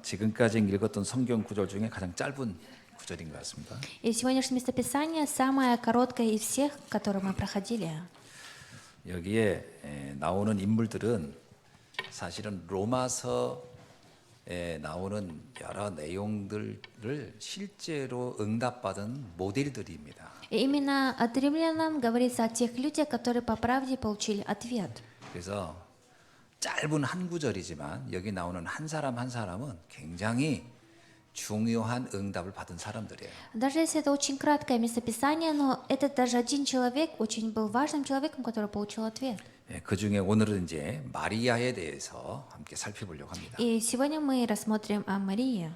지금까지 읽었던 성경 구절 중에 가장 짧은 구절인 것 같습니다. И сегодняшнее местописание самое короткое из всех, которые мы проходили. 여기에 나오는 인물들은 사실은 로마서에 나오는 여러 내용들을 실제로 응답받은 모델들입니다. И именно от римлянам говорится о тех людях, которые по правде получили ответ. 그래서 짧은 한 구절이지만 여기 나오는 한 사람 한 사람은 굉장히 중요한 응답을 받은 사람들이에요. Даже если это очень краткое местописание, но этот даже один человек очень был важным человеком, который получил ответ. 그 중에 오늘은 이제 마리아에 대해서 함께 살펴보려고 합니다. И сегодня мы рассмотрим о Марии.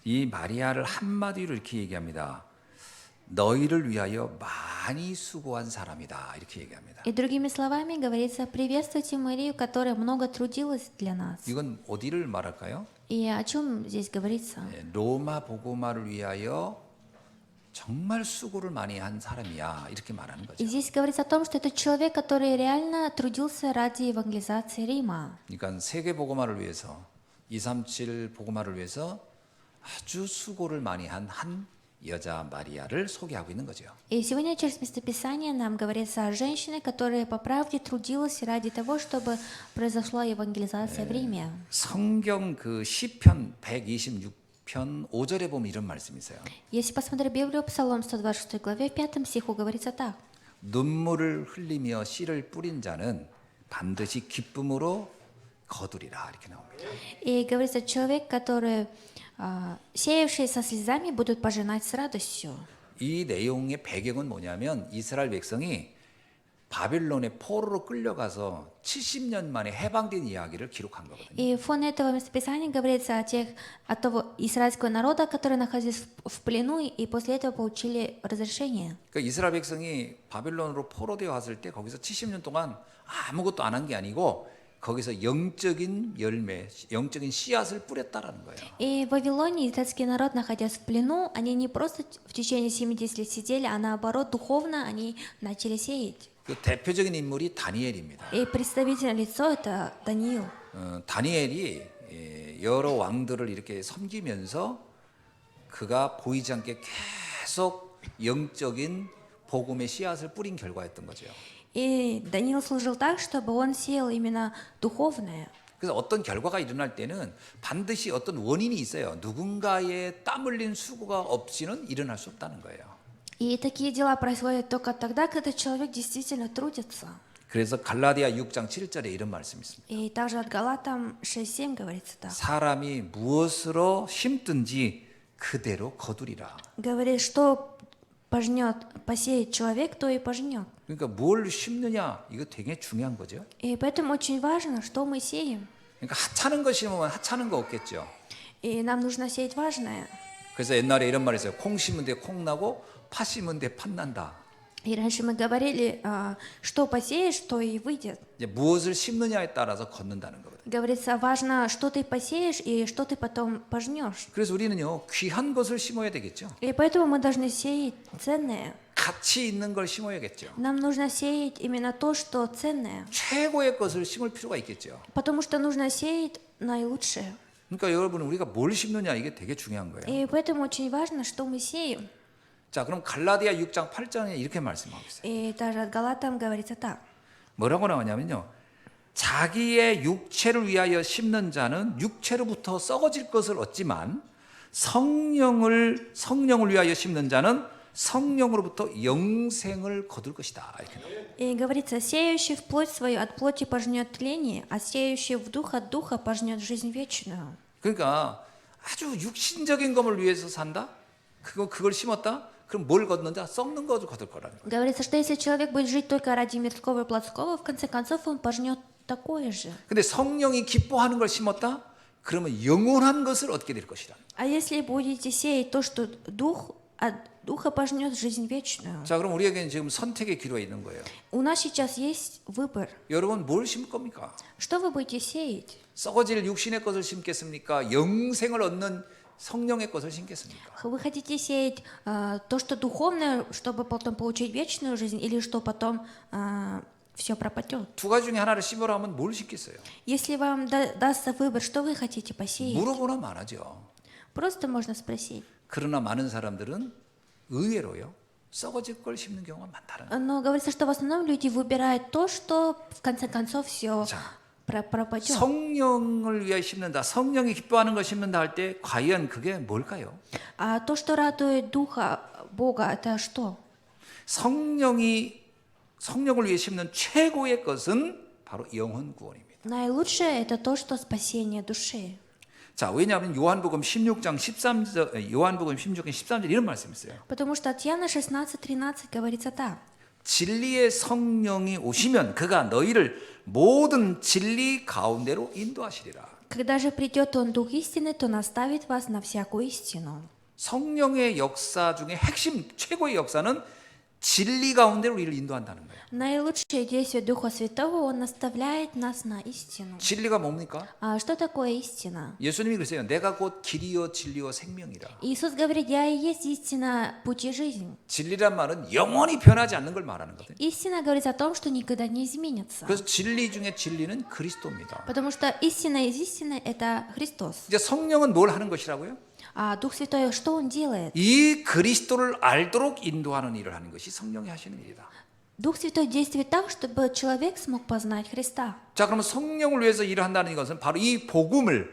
이 마리아를 한마디로 이렇게 얘기합니다. 너희를 위하여 많이 수고한 사람이다 이렇게 얘기합니다. И другими словами говорится: приветствуйте Марию, которая много трудилась для нас. 이건 어디를 말할까요? И о чем здесь говорится? 로마 복음화를 위하여 정말 수고를 많이 한 사람이야 이렇게 말하는 거죠. И здесь говорится о том, что это человек, который реально трудился ради евангелизации Рима. 그러니까 세계 복음화를 위해서 237 복음화를 위해서 아주 수고를 많이 한 여자 마리아를 소개하고 있는 거죠. И сегодня через местописание нам говорится о женщине, которая по правде трудилась ради того, чтобы произошла евангелизация в Риме. 성경 그 시편 126편 5절에 보면 이런 말씀이 있어요. Если посмотреть Библию, Псалом 126 главе, 5 стиху говорится так. 눈물을 흘리며 씨를 뿌린 자는 반드시 기쁨으로 거두리라 이렇게 나옵니다. И говорится: человек, который сеявшие со слезами, будут пожинать с радостью. 이 내용의 배경은 뭐냐면 이스라엘 백성이 바빌론의 포로로 끌려가서 70년 만에 해방된 이야기를 기록한 거거든요. И фон этого местописания говорится о того израильского народа, который находился в плену и после этого получили разрешение. 그러니까 이스라엘 백성이 바빌론으로 포로되어 왔을 때 거기서 70년 동안 아무것도 안 한 게 아니고 거기서 영적인 열매, 영적인 씨앗을 뿌렸다라는 거예요. И в Вавилоне израильский народ, находясь в плену, они не просто в течение 70 лет сидели, а наоборот, духовно они начали сеять. 그 대표적인 인물이 다니엘입니다. И представительное лицо — это Даниил. 다니엘이 여러 왕들을 이렇게 섬기면서 그가 보이지 않게 계속 영적인 복음의 씨앗을 뿌린 결과였던 거죠. И Даниил служил так, чтобы он сеял именно духовное. 그래서 어떤 결과가 일어날 때는 반드시 어떤 원인이 있어요. 누군가의 땀 흘린 수고가 없이는 일어날 수 없다는 거예요. И такие дела происходят только тогда, когда человек действительно трудится. 그래서 갈라디아 6장 7절에 이런 말씀이 있습니다. И также от Галатам 6:7 говорится так. 사람이 무엇으로 심든지 그대로 거두리라. Говорит, что посеет человек, то и пожнет. 그러니까 뭘 심느냐 이거 되게 중요한 거죠. И поэтому очень важно, что мы сеем. 그러니까 하찮은 거 심으면 하찮은 거 없겠죠. И нам нужно сеять важное. 그래서 옛날에 이런 말이 있어요. 콩 심은 데 콩 나고 팥 심은 데 팥 난다. И раньше мы говорили, что посеешь, то и выйдет. 이제 무엇을 심느냐에 따라서 걷는다는 거거든요. Говорится, важно, что ты посеешь и что ты потом пожнешь. 그래서 우리는요 귀한 것을 심어야 되겠죠. И поэтому мы должны сеять ценное. 가치 있는 걸 심어야겠죠. Нам нужно сеять именно то, что ценное. 최고의 것을 심을 필요가 있겠죠. Потому что нужно сеять наилучшее. 그러니까 여러분 우리가 뭘 심느냐 이게 되게 중요한 거예요. И поэтому очень важно, что мы сеем. 자, 그럼 갈라디아 6장 8장에 이렇게 말씀하고 있어요. И даже от Галатам говорится так. 뭐라고 나오냐면요. 자기의 육체를 위하여 심는 자는 육체로부터 썩어질 것을 얻지만 성령을 위하여 심는 자는 성령으로부터 영생을 거둘 것이다. 이렇게 나와요. И говорится, сеющий в плоть свою от плоти пожнет тление, а сеющий в дух от духа пожнет жизнь вечную. 그러니까 아주 육신적인 것을 위해서 산다. 그걸 심었다. 그럼 뭘 걷는다? 썩는 것을 거둘 거라는 거예요. Говорится, что если человек будет жить только ради мирского и плотского, в конце концов он пожнет такое же. 근데 성령이 기뻐하는 걸 심었다? 그러면 영원한 것을 얻게 될 것이다. А если будете сеять то, что дух, от духа пожнет жизнь вечную? 자, 그럼 우리에게는 지금 선택의 기로가 있는 거예요. У нас сейчас есть выбор. 여러분 뭘 심을 겁니까? Что вы будете сеять? 썩어질 육신의 것을 심겠습니까? 영생을 얻는 성령의 것을 심겠습니까? Вы хотите сеять то, что духовное, чтобы потом получить вечную жизнь, или что потом все пропадет. 두 가지 중에 하나를 심으라 하면 뭘 심겠어요? Если вам дастся выбор, что вы хотите посеять, 물어보나 말하죠. просто можно sпросить. 그러나 많은 사람들은 의외로요. 썩어질 걸 심는 경우가 많다는. Но говорится, что в основном люди выбирают то, что в конце концов все 자, пропадет. 성령을 위해 심는다. 성령이 기뻐하는 걸 심는다 할 때 과연 그게 뭘까요? А то, что радует Духа Бога, это что? 성령을 위해 심는 최고의 것은 바로 영혼 구원입니다. Наилучшее это то, что спасение души. 자, 왜냐하면 요한복음 16장 13절 요한복음 16장 13절 이런 말씀이 있어요. Потому что от Иоанна 16:13 говорится так. 진리의 성령이 오시면 그가 너희를 모든 진리 가운데로 인도하시리라. Когда же придет Он, Дух истины, то наставит вас на всякую истину. 성령의 역사 중에 핵심 최고의 역사는 진리 가운데로 우리를 인도한다는 거예요. Наилучшее действие Духа Святого, Он наставляет нас на истину. 진리가 뭡니까? А что такое истина? 예수님이 그랬어요. 내가 곧 길이요 진리요 생명이라. Иисус говорит, я и есть истина, путь и жизнь. 진리란 말은 영원히 변하지 않는 걸 말하는 거거든요. Истина говорит о том, что никогда не изменится. 그래서 진리 중에 진리는 그리스도입니다. Потому что истина из истины – это Христос. 이제 성령은 뭘 하는 것이라고요? А Дух Святой, что Он делает? 이 그리스도를 알도록 인도하는 일을 하는 것이 성령이 하시는 일이다. Дух Святой действует так, чтобы человек смог познать Христа. 자, 그러면 성령을 위해서 일을 한다는 것은 바로 이 복음을,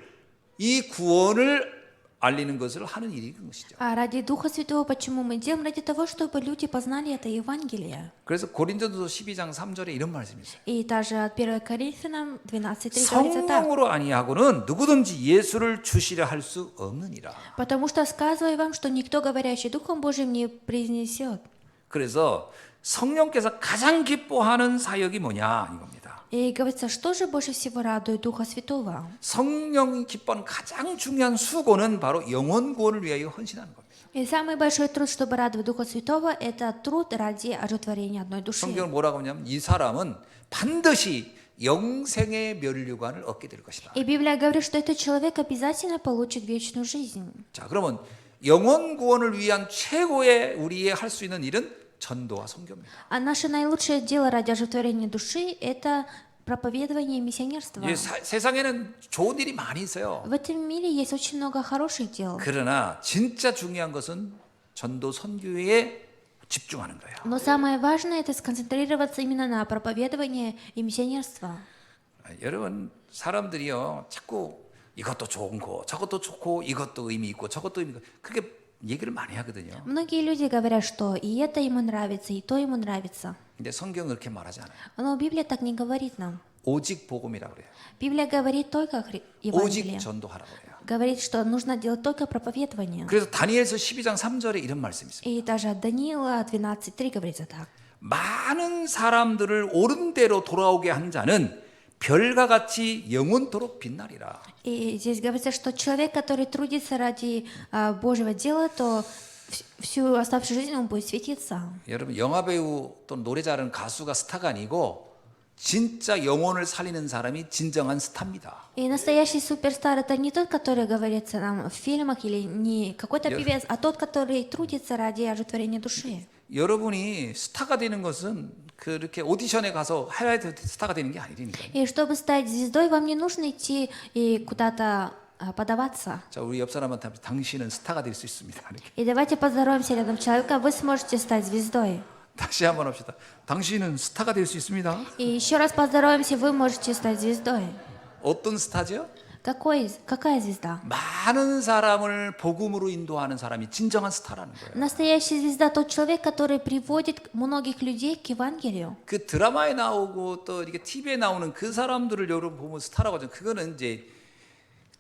이 구원을 알리는 것을 하는 일인 것이죠. А ради Духа Святого почему мы делаем? Ради того, чтобы люди познали это Евангелие. 그래서 고린도전서 12장 3절에 이런 말씀이 있어요. И даже от 1 Коринфянам 12:3 говорится так. 성령으로 아니하고는 누구든지 예수를 주시려 할 수 없느니라. Потому что сказываю вам, что никто, говорящий Духом Божьим, не произнесет. 그래서 성령께서 가장 기뻐하는 사역이 뭐냐 이겁니다. И говорится, что же больше всего радует Духа Святого? 성령이 기뻐하는 가장 중요한 수고는 바로 영혼 구원을 위하여 헌신하는 겁니다. И самый большой труд, чтобы радовать Духа Святого, это труд ради ожитворения одной души. 성경은 뭐라고 하냐면 이 사람은 반드시 영생의 면류관을 얻게 될 것이다. И Библия говорит, что этот человек обязательно получит вечную жизнь. 자, 그러면 영혼 구원을 위한 최고의 우리의 할 수 있는 일은 전도와 선교입니다. А наше наилучшее дело ради ожитворения души – это проповедование и миссионерство. 이제 세상에는 좋은 일이 많이 있어요. В этом мире есть очень много хороших дел. 그러나 진짜 중요한 것은 전도 선교에 집중하는 거예요. Но самое важное – это сконцентрироваться именно на проповедовании и миссионерство. 여러분 사람들이요 자꾸 이것도 좋은 거, 저것도 좋고 이것도 의미 있고 저것도 의미 있고 그게 얘기를 많이 하거든요. Многие люди говорят, что и это ему нравится, и то ему нравится. 근데 성경은 그렇게 말하지 않아요. Но Библия так не говорит нам. 오직 복음이라고 그래요. Библия говорит только Евангелие. 오직 전도하라고 그래요. Говорит, что нужно делать только проповедование. 그래서 다니엘서 12장 3절에 이런 말씀이 있어요. И даже от Даниила 12:3 говорится так. 많은 사람들을 옳은 대로 돌아오게 한 자는 별과 같이 영원토록 빛나리라. И здесь говорится, что человек, который трудится ради Божьего дела, то всю оставшуюся жизнь он будет светиться. 여러분 영화 배우 또는 노래 잘하는 가수가 스타가 아니고 진짜 영혼을 살리는 사람이 진정한 스타입니다. И настоящий суперстар это не тот, который говорится нам в фильмах или не какой-то певец, а тот, который трудится ради ожитворения души. 여러분이 스타가 되는 것은 그렇게 오디션에 가서 하이라이트 스타가 되는 게 아니니까요. И чтобы стать звездой, вам не нужно идти и куда-то подаваться. 자, 우리 옆 사람한테 당신은 스타가 될 수 있습니다. 이렇게. И давайте поздороваемся рядом с человеком, вы сможете стать звездой. 다시 한번 합시다. 당신은 스타가 될 수 있습니다. И еще раз поздороваемся, вы можете стать звездой. 어떤 스타죠? Какая звезда? 많은 사람을 복음으로 인도하는 사람이 진정한 스타라는 거예요. Настоящая звезда тот человек, который приводит многих людей к Евангелию. 그 드라마에 나오고 또 이렇게 TV에 나오는 그 사람들을 여러분 보면 스타라고 하죠. 그거는 이제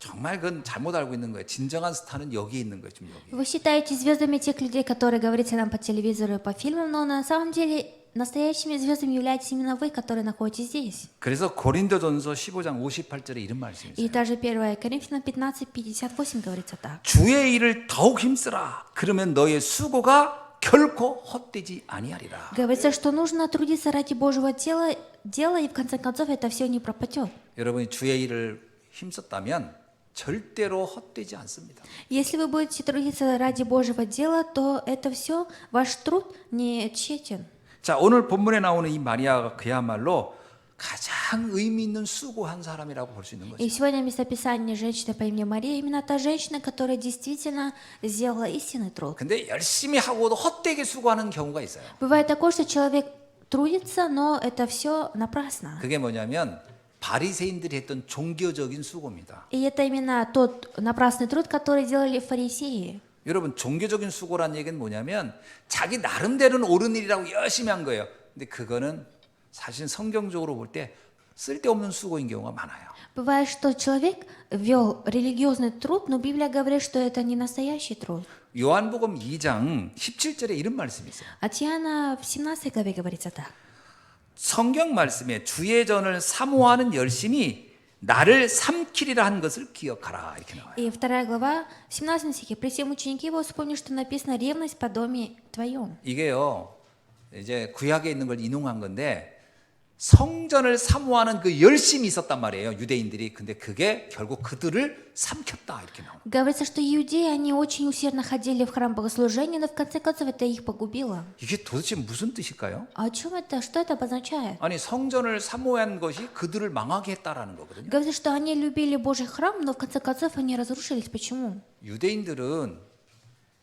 정말 그건 잘못 알고 있는 거예요. 진정한 스타는 여기에 있는 거예요. 지금 여기. Вы считаете звездами тех людей, которые говорите нам по телевизору и по фильмам, но на самом деле настоящими звездами являетесь именно вы, которые находитесь здесь. 그래서 고린도전서 15장 58절에 이런 말씀이 И 있어요. даже 1 Коринфянам 15:58 говорится так. 주의 일을 더욱 힘쓰라. 그러면 너의 수고가 결코 헛되지 아니하리라. Говорится, что нужно трудиться ради Божьего дела, и в конце концов это все не пропадет. 여러분이 주의 일을 힘썼다면 절대로 헛되지 않습니다. Если вы будете трудиться ради Божьего дела, то это все, ваш труд не тщетен. 자, 오늘 본문에 나오는 이 마리아가 그야말로 가장 의미 있는 수고한 사람이라고 볼 수 있는 И 거죠. сегодня в местописании женщина по имени Мария, именно та женщина, которая действительно сделала истинный труд. 근데 열심히 하고도 헛되게 수고하는 경우가 있어요. Бывает такое, что человек трудится, но это все напрасно. 그게 뭐냐면 바리새인들이 했던 종교적인 수고입니다. И это именно тот напрасный труд, который делали фарисеи. 여러분, 종교적인 수고란 얘기는 뭐냐면 자기 나름대로는 옳은 일이라고 열심히 한 거예요. 근데 그거는 사실 성경적으로 볼 때 쓸데없는 수고인 경우가 많아요. Бывает, что человек вел религиозный труд, но Библия говорит, что это не настоящий труд. 요한복음 2장 17절에 이런 말씀이 있어요. От Иоанна в 17 главе говорится так. 성경 말씀에 주의 전을 사모하는 열심이 나를 삼키리라 한 것을 기억하라 이렇게 나와요. И 2 глава, в 17 стихе. «При всем ученики его вспомни, что написано ревность по доме твоем». 이게요, 이제 구약에 있는 걸 인용한 건데 성전을 사모하는 그 열심이 있었단 말이에요, 유대인들이. 근데 그게 결국 그들을 삼켰다 이렇게 나와요. Говорится, что иудеи, они очень усердно ходили в храм богослужения, но в конце концов это их погубило. 이게 도대체 무슨 뜻일까요? А о чем это? Что это обозначает? 아니, 성전을 사모한 것이 그들을 망하게 했다라는 거거든요. Говорится, что они любили Божий храм, но в конце концов они разрушились. Почему? 유대인들은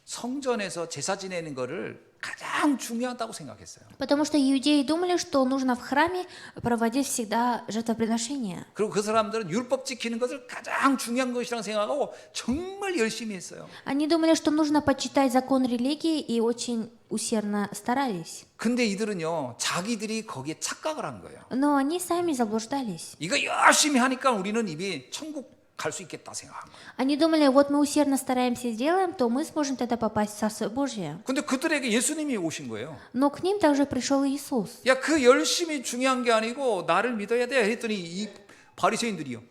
성전에서 제사 지내는 거를 가장 중요하다고 생각했어요. Потому что иудеи думали, что нужно в храме проводить всегда жертвоприношения. 그리고 그 사람들은 율법 지키는 것을 가장 중요한 것이라고 생각하고 정말 열심히 했어요. Они думали, что нужно почитать закон религии и очень усердно старались. 근데 이들은요, 자기들이 거기에 착각을 한 거예요. Но они сами заблуждались. 이거 열심히 하니까 우리는 이미 천국 갈 수 있겠다 생각한 거예요. Они думали, вот мы усердно стараемся и делаем, то мы сможем тогда попасть в Царство Божие. 근데 그들에게 예수님이 오신 거예요. Но к ним также пришел Иисус. 야, 그 열심이 중요한 게 아니고 나를 믿어야 돼 했더니 이 바리새인들이요,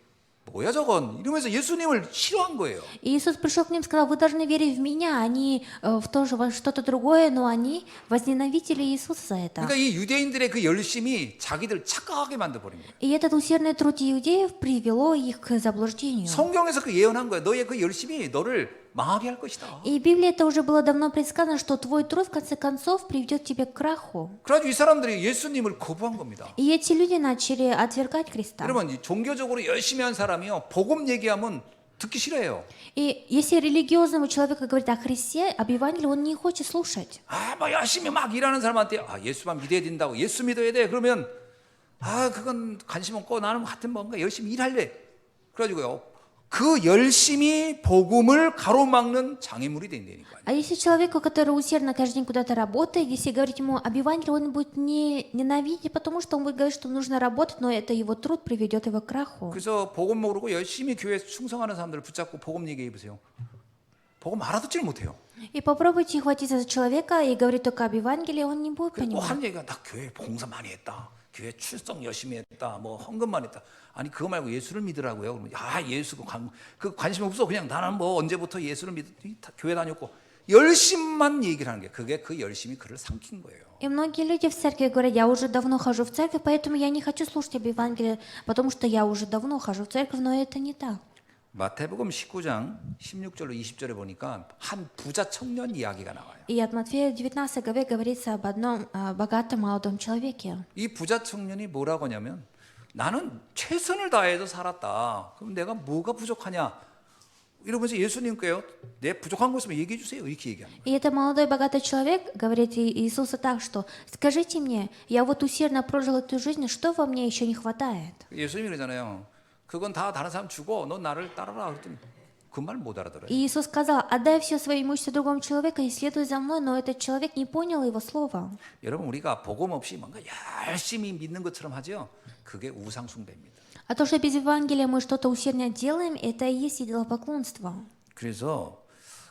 뭐야 저건 이러면서 예수님을 싫어한 거예요. И Иисус пришел к ним и сказал, вы должны верить в Меня, они в то же во что-то другое, но они возненавидели Иисуса за это. 그러니까 이 유대인들의 그 열심이 자기들 착각하게 만들어버린 거예요. И этот усердный труд иудеев привело их к заблуждению. 성경에서 그 예언한 거예요. 너의 그 열심이 너를 망하게 할 것이다. И в Библии это уже было давно предсказано, что твой труд в конце концов приведет тебя к краху. 그래가지고 이 사람들이 예수님을 거부한 겁니다. И эти люди начали отвергать Христа. 여러분, 이 종교적으로 열심히 한 사람이요, 복음 얘기하면 듣기 싫어해요. И если религиозному человеку говорить о Христе, об Евангелии, он не хочет слушать. 아, 막 열심히 막 일하는 사람한테 예수만 믿어야 된다고, 예수 믿어야 돼. 그러면 그건 관심 없고 나는 하여튼 뭔가 열심히 일할래. 그래가지고요, 그 열심히 복음을 가로막는 장애물이 된다니까요. А если человеку, который усердно каждый день куда-то работает, если говорить ему об Евангелии, он будет не ненавидеть, потому что он будет говорить, что нужно работать, но это его труд приведет его к краху. 그래서 복음 모르고 열심히 교회에 충성하는 사람들을 붙잡고 복음 얘기해 보세요. 복음 알아듣질 못해요. И попробуйте хватиться за человека и говорить только об Евангелии, он не будет 뭐 понимать. 하는 얘기가 나 교회 봉사 많이 했다. 교회 출석 열심히 했다. 뭐 헌금만 했다. 아니 그거 말고 예수를 믿으라고요. 그러면 예수 그 관심 없어. 그냥 나는 뭐 언제부터 예수를 교회 다녔고 열심만 얘기를 하는 게 그게 그 열심이 그를 삼킨 거예요. И многие люди в церкви говорят, я уже давно хожу в церковь, поэтому я не хочу слушать об Евангелии, потому что я уже давно хожу в церковь, но это не так. 마태복음 19장 16절로 20절에 보니까 한 부자 청년 이야기가 나와요. И от Матфея в 19 главе говорится об одном богатом молодом человеке. 이 부자 청년이 뭐라고 하냐면 나는 최선을 다해서 살았다. 그럼 내가 뭐가 부족하냐? 이러면서 예수님께요, 내 부족한 거 있으면 얘기해 주세요. 이렇게 얘기하는 거예요. И это молодой богатый человек говорит Иисусу так, что скажите мне, я вот усердно прожил эту жизнь, что во мне еще не хватает? 예수님이 그러잖아요. 그건 다 다른 사람 주고 너 나를 따라라. 그랬더니 그 말 못 알아들어요. И Иисус сказал, отдай все свое имущество другому человеку и следуй за мной, но этот человек не понял его слова. 여러분, 우리가 복음 없이 뭔가 열심히 믿는 것처럼 하죠. 그게 우상 숭배입니다. А то, что без Евангелия мы что-то усердно делаем, это и есть идолопоклонство. 그래서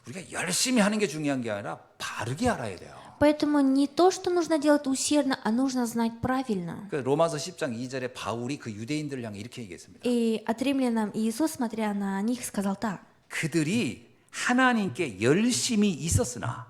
우리가 열심히 하는 게 중요한 게 아니라 바르게 알아야 돼요. Поэтому не то, что нужно делать усердно, а нужно знать правильно. 그 로마서 10장 2절에 바울이 그 유대인들을 향해 이렇게 얘기했습니다. И от римлянам Иисус, смотря на них, сказал так. 그들이 하나님께 열심히 있었으나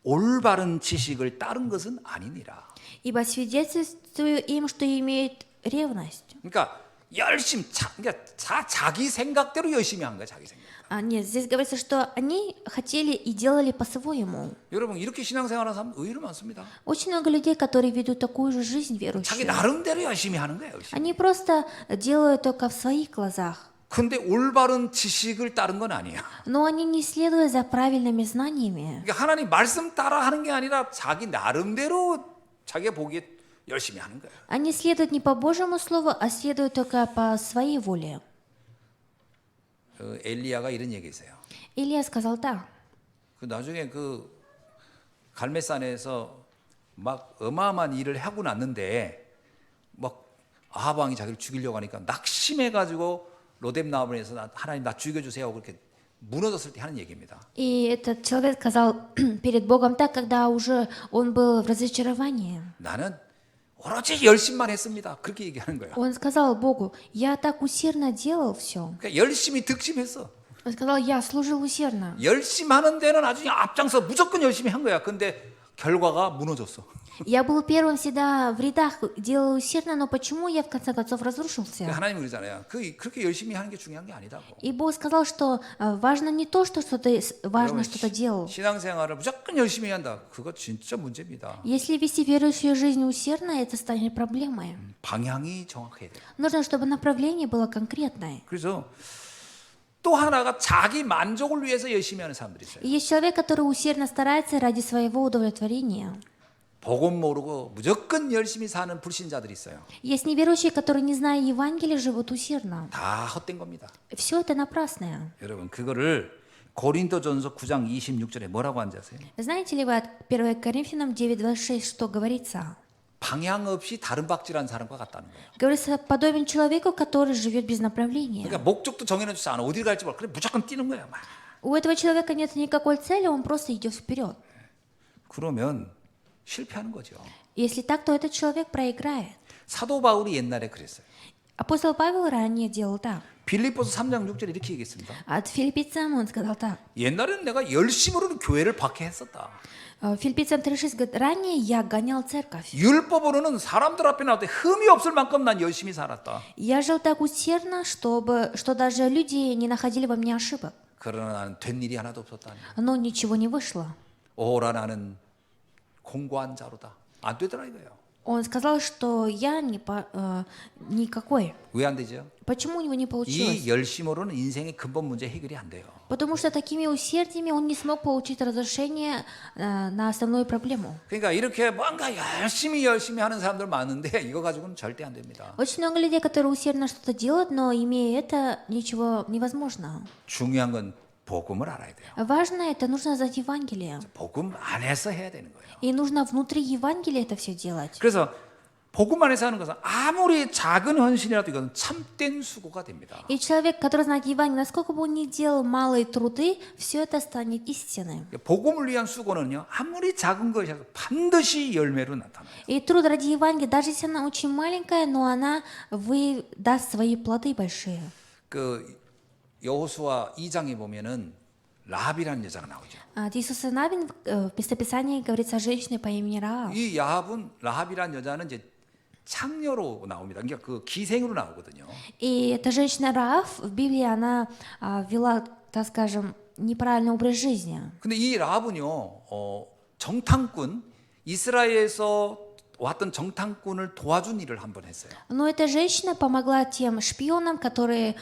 올바른 지식을 따른 것은 아니니라. Ибо свидетельствую им, что имеют ревность. 그러니까 열심, 그러니까 자기 생각대로 열심히 한 거야, 자기 생각. Нет, здесь говорится, что они хотели и делали по-своему. 여러분 이렇게 신앙생활하는 사람 의외로 많습니다. Очень много людей, которые ведут такую же жизнь 자기 верующую. 나름대로 열심히 하는 거예요. 열심히. Они просто делают только в своих глазах. 근데 올바른 지식을 따른 건 아니야. Но они не следуют за правильными знаниями. 그러니까 하나님 말씀 따라 하는 게 아니라 자기 나름대로 자기가 보기에 열심히 하는 거예요. Они следуют не по Божьему Слову, а следуют только по своей воле. 엘리야가 이런 얘기했어요. Илья сказал так. 그 나중에 그 갈멜산에서 막 어마어마한 일을 하고 났는데 막 아합 왕이 자기를 죽이려고 하니까 낙심해 가지고 로뎀 나무에서 하나님 나 죽여주세요 그렇게 무너졌을 때 하는 얘기입니다. И этот человек сказал перед Богом так, когда уже он был в разочаровании. 나는 오로지 열심만 했습니다. 그렇게 얘기하는 거예요. Он сказал Богу, я так усердно делал все. 그러니까 열심히 득심했어. Он сказал, я служил усердно. 열심히 하는 데는 아주 앞장서 무조건 열심히 한 거야. 근데 결과가 무너졌어. Я был первым всегда в рядах, делал усердно, но почему я в конце концов разрушился? 하나님 그러잖아요. 그렇게 열심히 하는 게 중요한 게 아니다고. И Бог сказал, что важно не то, что ты важно что-то делал. 신앙생활을 무조건 열심히 한다. 그거 진짜 문제입니다. Если вести верующую жизнь усердно, это станет проблемой. 방향이 정확해야 돼요. Нужно, чтобы направление было конкретное. 그래서 또 하나가 자기 만족을 위해서 열심히 하는 사람들이 있어요. И есть человек, который усердно старается ради своего удовлетворения. 복음 모르고 무조건 열심히 사는 불신자들이 있어요. Есть неверующие, которые, не зная Евангелия, живут усердно. 다 헛된 겁니다. Все это напрасное. 여러분 그거를 고린도전서 9장 26절에 뭐라고 하는지 아세요? Знаете ли вы от 1 Коринфянам 9:26, что говорится? 방향 없이 다른 박질한 사람과 같다는 거예요. Говорится, подобен человеку, который живет без направления. 그러니까 목적도 정해놓지 않아. 어디 갈지 몰라. 그래 무조건 뛰는 거야. 막. У этого человека нет никакой цели, он просто идет вперед. 그러면 실패하는 거죠. Если так, то этот человек проиграет. 사도 바울이 옛날에 그랬어요. Апостол Павел ранее делал так. 빌립보서 3장 6절에 이렇게 얘기했습니다. От филиппийцам он сказал так. 옛날에는 내가 열심으로는 교회를 박해했었다. Филиппийцам 3:6 говорит, ранее я гонял церковь. 율법으로는 사람들 앞에 나올 때 흠이 없을 만큼 난 열심히 살았다. Я жил так усердно, что даже люди не находили во мне ошибок. 그러나 나는 된 일이 하나도 없었다. Но ничего не вышло. 오라 나는 공고한 자로다. 안 되더라 이거예요. Он сказал, что я никакой. 왜 안 되죠? Почему у него не получилось? 이 열심으로는 인생의 근본 문제 해결이 안 돼요. Потому что такими усердиями он не смог получить разрешение на основную проблему. 그러니까 이렇게 뭔가 열심히 하는 사람들 많은데 이거 가지고는 절대 안 됩니다. Очень много людей, которые усердно что-то делают, но имея это, ничего невозможно. 중요한 건 복음을 알아야 돼요. Важно это, нужно знать Евангелие. 복음 안에서 해야 되는 거예요. И нужно внутри Евангелия это все делать. 그래서 복음 안에서 하는 것은 아무리 작은 헌신이라도 이건 참된 수고가 됩니다. И человек, который знает Евангелие, насколько бы он ни делал малые труды, все это станет истиной. 복음을 위한 수고는요 아무리 작은 것이라도 반드시 열매로 나타나요. И труд ради Евангелия, даже если она очень маленькая, но она даст свои плоды большие. 그 여호수아 2장에 보면은 라합이라는 여자가 나오죠. От Иисуса Навин в местописании говорится о женщине по имени Раав. 이 라합이라는 여자는 이제 창녀로 나옵니다. 그러니까 그 기생으로 나오거든요. И эта женщина Раав в Библии, она вела, так скажем, неправильный образ жизни. 근데 이 라합은요, 정탐꾼 이스라엘에서 왔던 정탐꾼을 도와준 일을 한번 했어요. Но эта женщина помогла тем шпионам, которые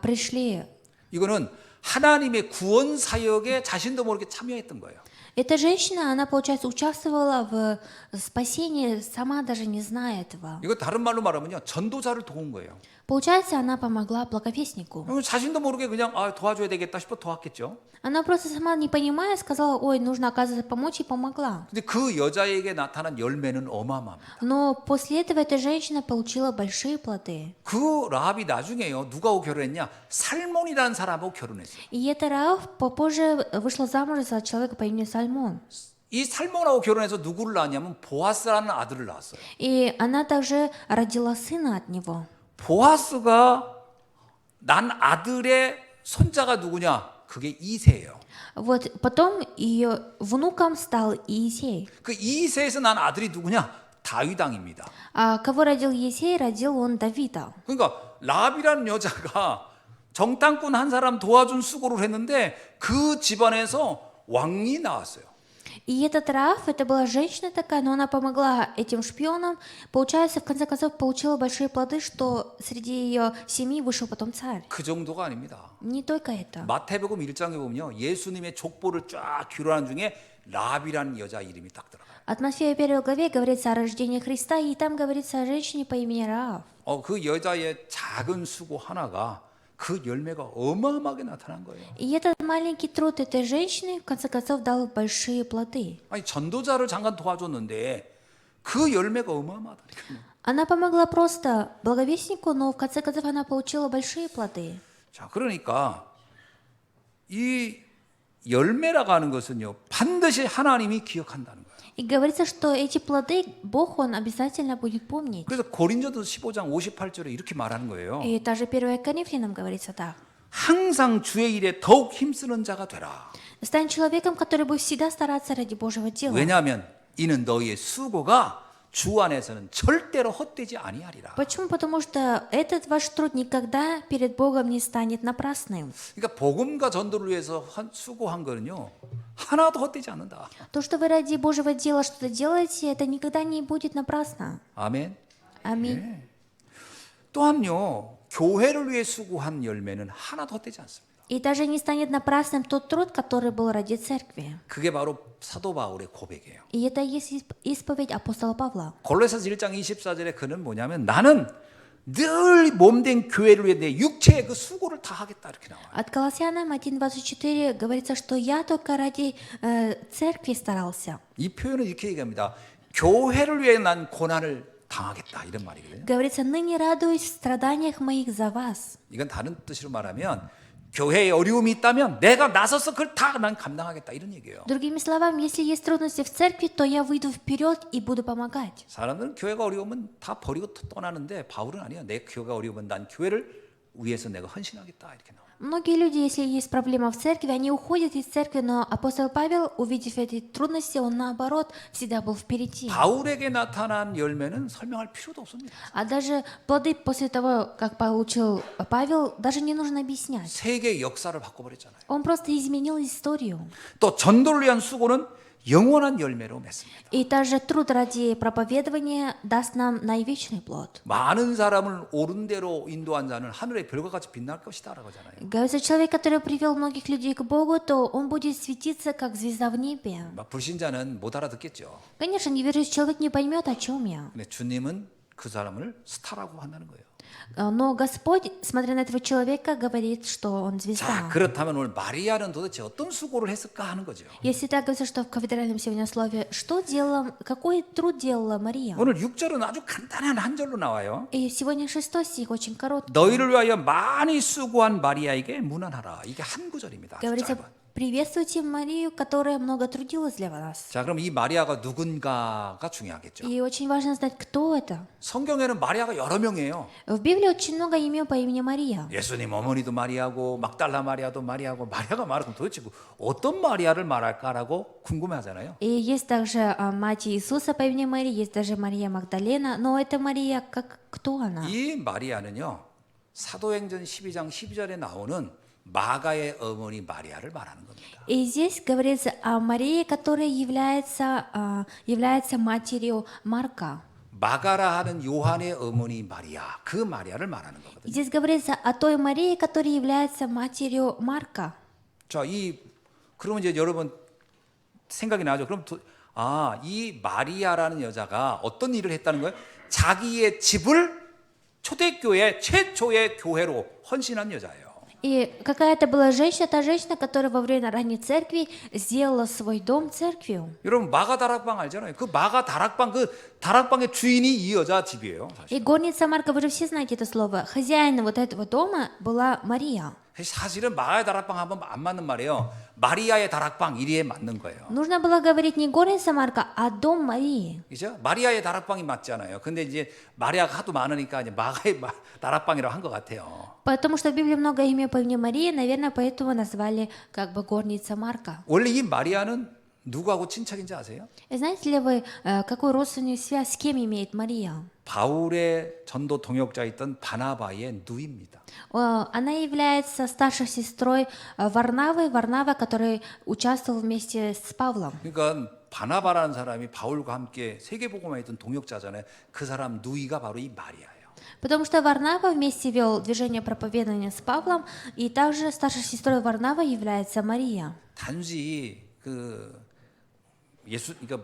пришли. 이거는 하나님의 구원 사역에 자신도 모르게 참여했던 거예요. Эта женщина, она, получается, участвовала в спасении, сама даже не зная этого. 이거 다른 말로 말하면요, 전도자를 도운 거예요. Получается, она помогла благовестнику. 자신도 모르게 그냥 도와줘야 되겠다 싶어 도왔겠죠. Она просто сама не понимая сказала, ой, нужно, оказывается, помочь, и помогла. 근데 그 여자에게 나타난 열매는 어마어마합니다. Но после этого эта женщина получила большие плоды. 그 라합이 나중에요, 누가하고 결혼했냐? 살몬이라는 사람하고 결혼했어요. И эта Раав попозже вышла замуж за человека по имени Сальмон. 이 살몬하고 결혼해서 누구를 낳았냐면 보아스라는 아들을 낳았어요. И она также родила сына от него. 보아스가 난 아들의 손자가 누구냐? 그게 이새예요. Вот потом ее внуком стал Иисей. 그 이새에서 난 아들이 누구냐? 다윗 왕입니다. А кого родил Иисей? Родил он Давида. 그러니까 라합이라는 여자가 정탐꾼 한 사람 도와준 수고를 했는데 그 집안에서 왕이 나왔어요. И этот Раав, это была женщина такая, но она помогла этим шпионам. Получается, в конце концов, получила большие плоды, что среди ее семьи вышел потом царь. 그 정도가 아닙니다. Не только это. 마태복음 1장에 보면요. 예수님의 족보를 쫙 귀로하는 중에 라비라는 여자 이름이 딱 들어가요. От Матфея 1 главе говорится о рождении Христа, и там говорится о женщине по имени Раав. 그 여자의 작은 수고 하나가 그 열매가 어마어마하게 나타난 거예요. И этот маленький труд этой женщины, в конце концов, дал большие плоды. 아니 전도자를 잠깐 도와줬는데 그 열매가 어마어마하다니까요. Она помогла просто благовестнику, но в конце концов она получила большие плоды. 자, 그러니까 이 열매라고 하는 것은요. 반드시 하나님이 기억한다는 거예요. И говорится, что эти плоды Бог, Он обязательно будет помнить. 그래서 고린도서 15장 58절에 이렇게 말하는 거예요. И даже 1 Коринфянам говорится так. 항상 주의 일에 더욱 힘쓰는 자가 되라. Стань человеком, который будет всегда стараться ради Божьего дела. 왜냐하면 이는 너희의 수고가 주 안에서는 절대로 헛되지 아니하리라. Почему? Потому что этот ваш труд никогда перед Богом не станет напрасным. 그러니까 복음과 전도를 위해서 수고한 거는요. 하나도 헛되지 않는다. То, что вы ради Божьего дела что-то делаете, это никогда не будет напрасно. 아멘. Аминь. 또한요. 교회를 위해 수고한 열매는 하나도 헛되지 않습니다. И даже не станет напрасным тот труд, который был ради церкви. 그게 바로 사도 바울의 고백이에요. И это и есть исповедь апостола Павла. 골로새서 1장 24절에 그는 뭐냐면 나는 늘 몸된 교회를 위해 내 육체의 그 수고를 다 하겠다 이렇게 나와요. От Колоссянам 1:24 говорится, что я только ради церкви старался. 이 표현은 이렇게 얘기합니다. 교회를 위해 난 고난을 당하겠다 이런 말이거든요. Говорится, ныне радуюсь в страданиях моих за вас. 이건 다른 뜻으로 말하면 교회에 어려움이 있다면 내가 나서서 그걸 다 난 감당하겠다 이런 얘기예요. Другими словами, если есть трудности в церкви, то я выйду вперед и буду помогать. 사람들은 교회가 어려우면 다 버리고 떠나는데 바울은 아니야. 내 교회가 어려우면 난 교회를 위해서 내가 헌신하겠다 이렇게 나와요. Многие люди, если есть проблема в церкви, они уходят из церкви, но апостол Павел, увидев эти трудности, он наоборот всегда был впереди. 바울에게 나타난 열매는 설명할 필요도 없습니다. А даже плоды после того, как получил Павел, даже не нужно объяснять. 세계의 역사를 바꿔버렸잖아요. Он просто изменил историю. 또 전도를 위한 수고는 영원한 열매로 맺습니다. И также труд ради проповедования даст нам наивечный плод. 많은 사람을 옳은 대로 인도한 자는 하늘의 별과 같이 빛날 것이다라고 하잖아요. Говорится, человек, который привел многих людей к Богу, то он будет светиться, как звезда в небе. 막 불신자는 못 알아듣겠죠. Конечно, неверующий человек не поймет, о чем я. 근데 주님은 그 사람을 스타라고 한다는 거예요. Но Господь, смотря на этого человека, говорит, что он 자, звезда. 그렇다면 오늘 마리아는 도대체 어떤 수고를 했을까 하는 거죠. Если так говорится, что в кафедральном сегодня слове, что делала, какой труд делала Мария? 오늘 6절은 아주 간단한 한 절로 나와요. И сегодня 6 стих очень короткий. 너희를 위하여 많이 수고한 마리아에게 문안하라. 이게 한 구절입니다. 아주 Говорится, 짧은. приветствуйте Марию, которая много трудилась для вас. 자, 그럼 이 마리아가 누군가가 중요하겠죠. И очень важно знать, кто это. 성경에는 마리아가 여러 명이에요. В Библии очень много имен по имени Мария. 예수님 어머니도 마리아고 막달라 마리아도 마리아고 마리아가 말하면 도대체 어떤 마리아를 말할까라고 궁금해하잖아요. И есть также мать Иисуса по имени Мария, есть даже Мария Магдалена, но эта Мария, кто она? 이 마리아는요. 사도행전 12장 12절에 나오는 마가의 어머니 마리아를 말하는 겁니다. И здесь говорится о Марии, которая является матерью Марка. 마가라 하는 요한의 어머니 마리아, 그 마리아를 말하는 거거든요. Здесь говорится о той Марии, которая является матерью Марка. 자, 그러면 이제 여러분 생각이 나죠. 그럼 이 마리아라는 여자가 어떤 일을 했다는 거예요? 자기의 집을 초대교회 최초의 교회로 헌신한 여자예요. И какая-то была женщина, та женщина, которая во время ранней церкви сделала свой дом церковью. 여러분 마가 다락방 알잖아요. 그 마가 다락방 그 다락방의 주인이 이 여자 집이에요. 사실. И горница Марка, вы же все знаете это слово. Хозяин вот этого дома была Мария. 사실은 마가의 다락방 하면 안 맞는 말이에요. 마리아의 다락방 이리에 맞는 거예요. Нужно было говорить не горница Марка, а дом Марии. 그죠? 마리아의 다락방이 맞잖아요. 근데 이제 마리아가 하도 많으니까 이제 마가의 다락방이라고 한 것 같아요. Потому что в Библии много имен по имени Марии, наверное, поэтому назвали как бы горница Марка. 원래 이 마리아는 누구하고 친척인지 아세요? И знаете ли вы, какую родственную связь с кем имеет Мария? 바울의 전도 동역자였던 바나바의 누이입니다. Она является старшей сестрой Варнавы, Варнава, который участвовал вместе с Павлом. 그러니까 바나바라는 사람이 바울과 함께 세계복음화에 있던 동역자잖아요. 그 사람 누이가 바로 이 마리아예요. Потому что Варнава вместе вел движение проповедования с Павлом, и также старшей сестрой Варнава является Мария. 단지 그러니까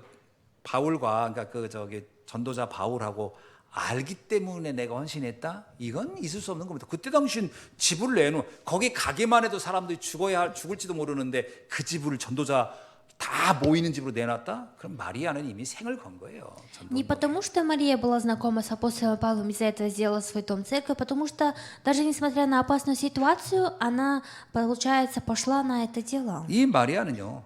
바울과 그러니까 전도자 바울하고 알기 때문에 내가 헌신했다? 이건 있을 수 없는 겁니다. 그때 당시엔 지불을 내놓은 거기 가게만 해도 사람들이 죽을지도 모르는데 그 지불을 전도자 다 모이는 집으로 내놨다? 그럼 마리아는 이미 생을 건 거예요. Не потому, что Мария была знакома с апостолом Павлом, из-за этого сделала свой дом церковь, потому что даже несмотря на опасную ситуацию, она, получается, пошла на это дело. 이 마리아는요,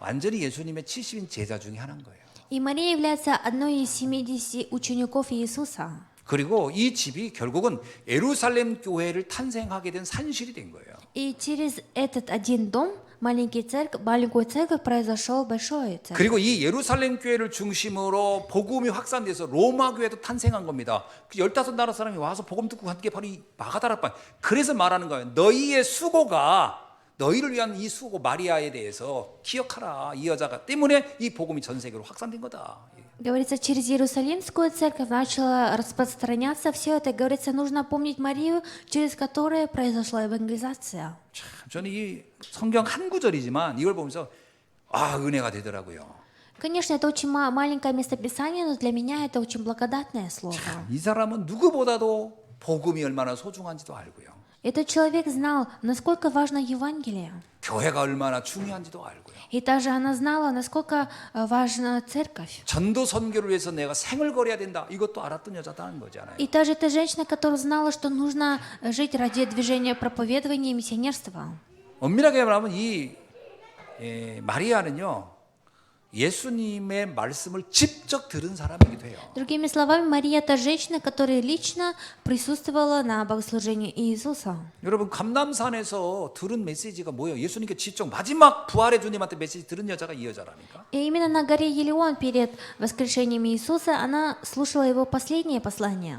완전히 예수님의 70인 제자 중에 하나인 거예요. И Мария является одной из 70 учеников Иисуса. 그리고 이 집이 결국은 예루살렘 교회를 탄생하게 된 산실이 된 거예요. И через этот один дом, маленькую церковь, произошел большой церковь. 그리고 이 예루살렘 교회를 중심으로 복음이 확산돼서 로마 교회도 탄생한 겁니다. 그 15나라 사람이 와서 복음 듣고 간 게 바로 이 마가다락방. 그래서 말하는 거예요. 너희의 수고가 너희를 위한 이 수고 마리아에 대해서 기억하라. 이 여자가 때문에 이 복음이 전 세계로 확산된 거다. Говорится, через Иерусалимскую церковь начало распространяться все это. Говорится, нужно помнить Марию, через которую произошла евангелизация. 참, 저는 이 성경 한 구절이지만 이걸 보면서 은혜가 되더라고요. Конечно, это очень маленькое местописание, но для меня это очень благодатное слово. 이 사람은 누구보다도 복음이 얼마나 소중한지도 알고요. Этот человек знал, насколько важно Евангелие. 교회가 얼마나 중요한지도 알고요. И также она знала, насколько важна церковь. 전도 선교를 위해서 내가 생을 걸어야 된다. 이것도 알았던 여자다는 거잖아요. И также эта женщина, которая знала, что нужно жить ради движения проповедования и миссионерства. 엄밀하게 말하면 이 마리아는요. 예수님의 말씀을 직접 들은 사람이기도 해요. Другими словами, Мария – это женщина, которая лично присутствовала на богослужении Иисуса. 여러분 감남산에서 들은 메시지가 뭐예요? 예수님께 직접 마지막 부활의 주님한테 메시지 들은 여자가 이 여자라니까. И именно на горе Елеон перед воскрешением Иисуса она слушала его последнее послание.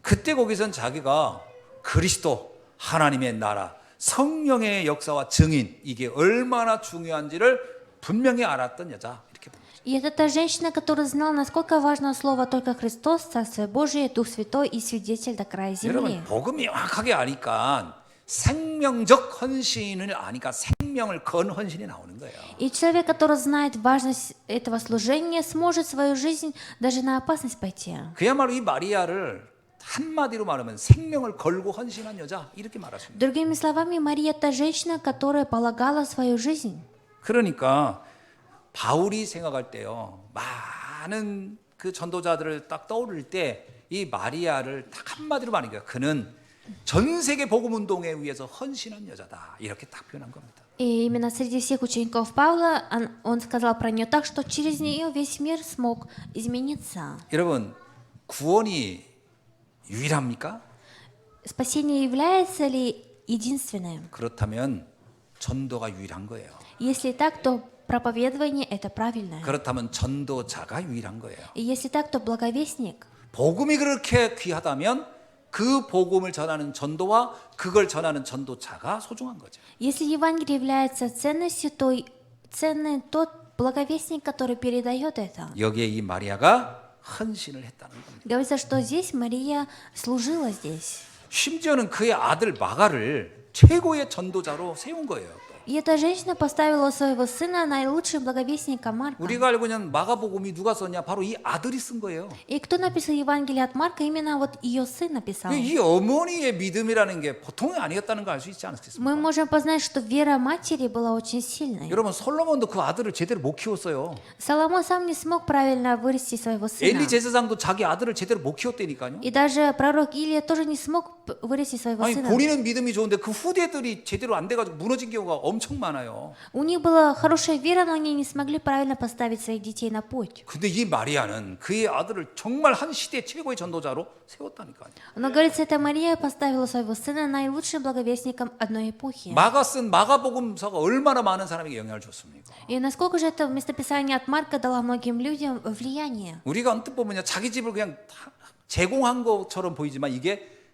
그때 거기선 자기가 그리스도 하나님의 나라 성령의 역사와 증인 이게 얼마나 중요한지를 분명히 알았던 여자 이렇게 봅니다. И это та женщина, которая знала, насколько важно слово только Христос, Царствие Божие, Дух Святой и Свидетель до края земли. 여러분 복음이 명확하게 아니까 생명적 헌신을 아니까 생명을 건 헌신이 나오는 거예요. И человек, который знает важность этого служения, сможет свою жизнь даже на опасность пойти. 그야말로 이 마리아를 한마디로 말하면 생명을 걸고 헌신한 여자 이렇게 말할 수 있습니다. Другими словами, Мария – это женщина, которая полагала свою жизнь. 그러니까 바울이 생각할 때요. 많은 그 전도자들을 딱 떠오를 때 이 마리아를 딱 한마디로 말하니까 그는 전 세계 복음 운동에 의해서 헌신한 여자다. 이렇게 딱 표현한 겁니다. И именно среди всех учеников Павла он сказал про нее так, что через нее весь мир смог измениться. 여러분, 구원이 유일합니까? Спасение является ли единственным? 그렇다면 전도가 유일한 거예요. Если так, то проповедование – это правильное. 그렇다면 전도자가 유일한 거예요. И если так, то благовестник. 복음이 그렇게 귀하다면 그 복음을 전하는 전도와 그걸 전하는 전도자가 소중한 거죠. Если Евангелие является ценностью, то ценный тот благовестник, который передает это. 여기에 이 마리아가 헌신을 했다는 겁니다. Говорится, что здесь Мария служила здесь. 심지어는 그의 아들 마가를 최고의 전도자로 세운 거예요. И эта женщина поставила своего сына наилучшим благовестником Марка. 우리가 알고 있는 마가복음이 누가 썼냐? 바로 이 아들이 쓴 거예요. И кто написал Евангелие от Марка? Именно вот ее сын написал. 이 어머니의 믿음이라는 게 보통이 아니었다는 걸 알 수 있지 않겠습니까? Мы можем познать, что вера матери была очень сильной. 여러분 솔로몬도 그 아들을 제대로 못 키웠어요. Соломон сам не смог правильно вырасти своего сына. 엘리 제사장도 자기 아들을 제대로 못 키웠다니까요. И даже пророк Илия тоже не смог вырасти своего 아니 сына. 본인은 믿음이 좋은데 그 후대들이 제대로 안 돼가지고 무너진 경우가 엄청 많아요. У них была хорошая вера, но они не смогли правильно поставить своих детей на путь. 근데 이 마리아는 그의 아들을 정말 한 시대 최고의 전도자로 세웠다니까요. Но, говорится, эта Мария поставила своего сына наилучшим благовестником одной эпохи. 마가 쓴 마가복음서가 얼마나 많은 사람에게 영향을 줬습니까? И насколько же это местописание от Марка дало многим людям влияние? 우리가 언뜻 보면요, 자기 집을 그냥 다 제공한 것처럼 보이지만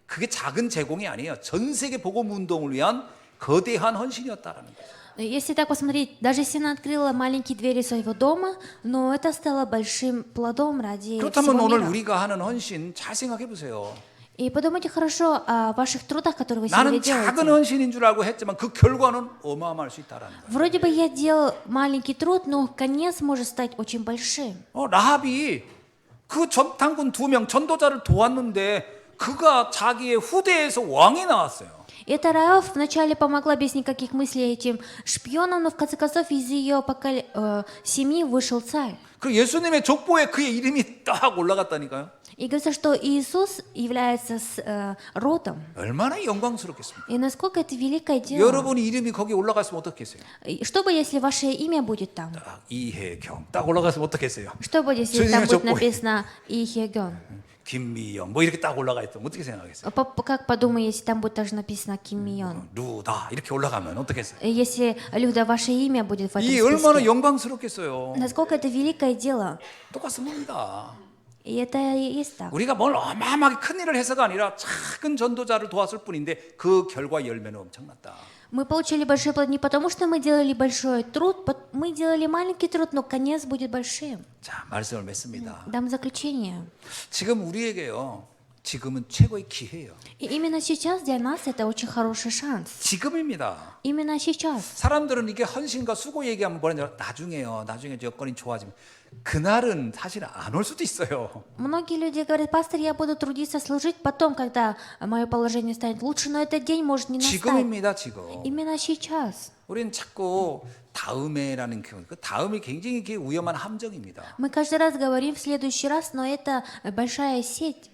그게 작은 제공이 아니에요. 전 세계 복음 운동을 위한 거대한 헌신이었다라는 거죠. Если так посмотреть, даже если она открыла маленькие двери своего дома, но это стало большим плодом ради 그렇다면 всего 오늘 мира. 우리가 하는 헌신 잘 생각해 보세요. И подумайте хорошо о ваших трудах, которые вы 나는 сегодня 작은 делаете. 헌신인 줄 알고 했지만 그 결과는 어마어마할 수 있다라는 거예요. Вроде бы я делал маленький труд, но конец может стать очень большим. 라합이 그 전탄군 2명 전도자를 도왔는데 그가 자기의 후대에서 왕이 나왔어요. Эта Раав вначале помогла без никаких мыслей этим шпионам, но в конце концов из ее семьи вышел царь. 그 예수님의 족보에 그의 이름이 딱 올라갔다니까요. И говорится, что Иисус является родом. 얼마나 영광스럽겠습니까? И насколько это великое дело. 여러분이 이름이 거기 올라갔으면 어떻겠어요? И что бы, если ваше имя будет там? 딱 이혜경 딱 올라갔으면 어떻겠어요? Что будет, если там 주님의 будет 족보에. написано Ихегон? 김미영 뭐 이렇게 딱 올라가 있으면 어떻게 생각하겠어요? Как подумай, если там будет даже написано Ким Мион? 루다 이렇게 올라가면 어떻겠어요? Если, Люда, ваше имя будет в этом 이 얼마나 списке? 영광스럽겠어요. Насколько это великое дело? 똑같습니다. И это и есть так. 우리가 뭘 어마어마하게 큰 일을 해서가 아니라 작은 전도자를 도왔을 뿐인데 그 결과 열매는 엄청났다. Мы получили большой плод не потому, что мы делали большой труд, мы делали маленький труд, но конец будет большим. 자, 말씀을 맺습니다. Дам заключение. 지금 우리에게요. 지금은 최고의 기회예요. И именно сейчас для нас это очень хороший шанс. 지금입니다. Именно сейчас. 사람들은 이게 헌신과 수고 얘기하면 뭐냐 나중에요. 나중에 여건이 좋아지면 그날은 사실 안 올 수도 있어요. Многие люди говорят: пастор, я буду трудиться, служить потом, когда мое положение станет лучше, но этот день может не настать. 지금입니다, 지금. Именно сейчас. 우리는 자꾸 다음에라는 그 다음이 굉장히 이게 위험한 함정입니다. Мы каждый раз говорим в следующий раз, но это большая сеть.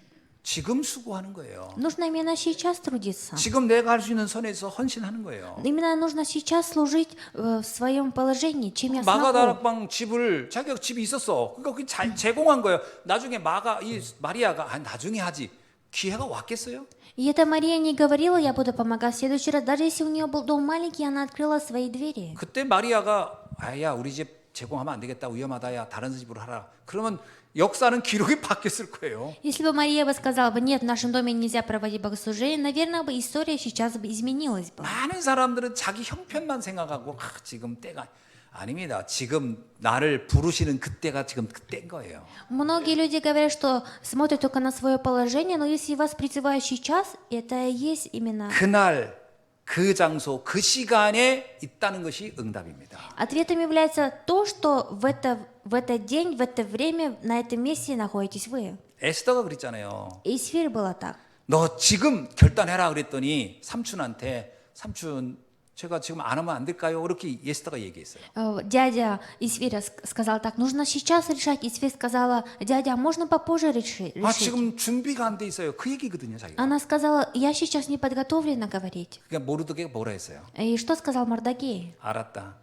지금 수고하는 거예요. Нужно именно сейчас трудиться. 지금 내가 할 수 있는 선에서 헌신하는 거예요. Именно нужно сейчас служить в своем положении, чем я смогу. 마가다락방 집을 자기가 집이 있었어. 그러니까 그 잘 제공한 거예요. 나중에 이 마리아가 나중에 하지. 기회가 왔겠어요? И эта Мария не говорила: я буду помогать в следующий раз. Даже если у нее был дом маленький, она открыла свои двери. 그때 마리아가 야 우리 집 제공하면 안 되겠다 위험하다야 다른 집으로 하라. 그러면 역사는 기록이 바뀌었을 거예요. Если бы Мария бы сказала бы: нет, в нашем доме нельзя проводить богослужение, наверное, бы история сейчас бы изменилась бы. 많은 사람들은 자기 형편만 생각하고 지금 때가 아닙니다. 지금 나를 부르시는 그때가 지금 그때인 거예요. Многие люди говорят, что смотрят только на свое положение, но если вас призывают сейчас, это и есть именно. 그날 그 장소 그 시간에 있다는 것이 응답입니다. Ответом является то, что в этот день, в это время, на этом месте находитесь вы. 에스더가 그랬잖아요. И Исфирь было так. 너 지금 결단해라 그랬더니 삼촌한테 삼촌 제가 지금 안 하면 안 될까요? 그렇게 에스더가 얘기했어요. Дядя Исфиря сказал так: нужно сейчас решать. Исфирь сказала: дядя, а можно попозже решить? 지금 준비가 안 돼 있어요. 그 얘기거든요, 자기가. Она сказала: я сейчас не подготовлена говорить. 그러니까 모르드게가 뭐라 했어요? И что сказал Мордекей? 알았다.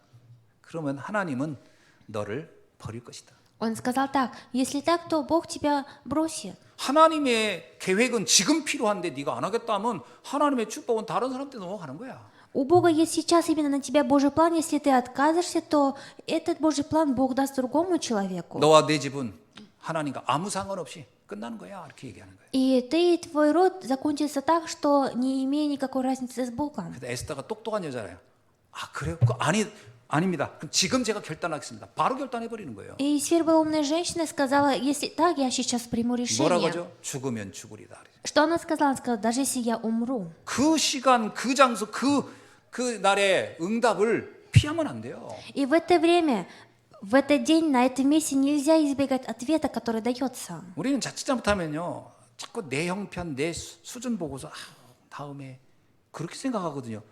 그러면 하나님은 너를 버릴 것이다. Он сказал так: если так, то Бог тебя бросит. 하나님의 계획은 지금 필요한데 네가 안 하겠다 하면 하나님의 축복은 다른 사람한테 넘어가는 거야. У Бога есть сейчас именно на тебя Божий план. Если ты откажешься, то этот Божий план Бог даст другому человеку. 너와 내 집은 하나님과 아무 상관없이 끝나는 거야. 이렇게 얘기하는 거예요. И ты и твой род закончится так, что не имея никакой разницы с Богом. 근데 에스더가 똑똑한 여자래요. 아 그래요? 아닙니다. 그럼 지금 제가 결단하겠습니다. 바로 결단해 버리는 거예요. И Исфирь была умной женщиной, сказала: если так, я сейчас приму 뭐라고 решение. 하죠? 죽으면 죽으리다. Что она сказала? Она сказала: даже если я умру. 그 시간, 그 장소, 그 날의 응답을 피하면 안 돼요. И в это время, в этот день, на этом месте нельзя избегать ответа, который дается. 우리는 자칫 잘못하면요, 자꾸 내 형편, 내 수준 보고서 다음에 그렇게 생각하거든요.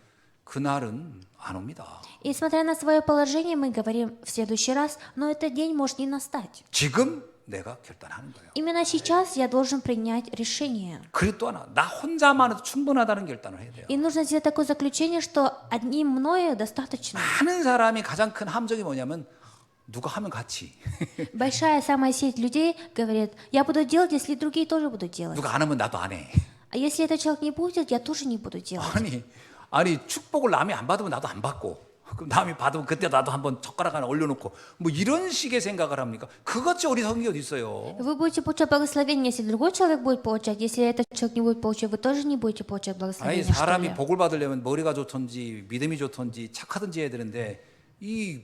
그날은 안 옵니다. И смотря на свое положение, мы говорим в следующий раз, но этот день может не настать. 지금 내가 결단하는 거예요. Именно сейчас я должен принять решение. 그리고 또 하나, 나 혼자만 해도 충분하다는 결단을 해야 돼요. И нужно сделать такое заключение, что одним мною достаточно. 많은 사람이 가장 큰 함정이 뭐냐면 누가 하면 같이, Большая самая сеть людей говорит, я буду делать, если другие тоже будут делать. 누가 안 하면 나도 안 해. А если этот человек не будет, я тоже не буду делать. 아니 축복을 남이 안 받으면 나도 안 받고, 그럼 남이 받으면 그때 나도 한번 젓가락 하나 올려놓고 뭐 이런 식의 생각을 합니까? 그것이 어리석은 게 어디 있어요? Вы будете получать благословение, если другой человек будет получать. Если этот человек не будет получать, вы тоже не будете получать 아니 благословение. что 사람이 ли? 복을 받으려면 머리가 좋던지 믿음이 좋던지 착하든지 해야 되는데 이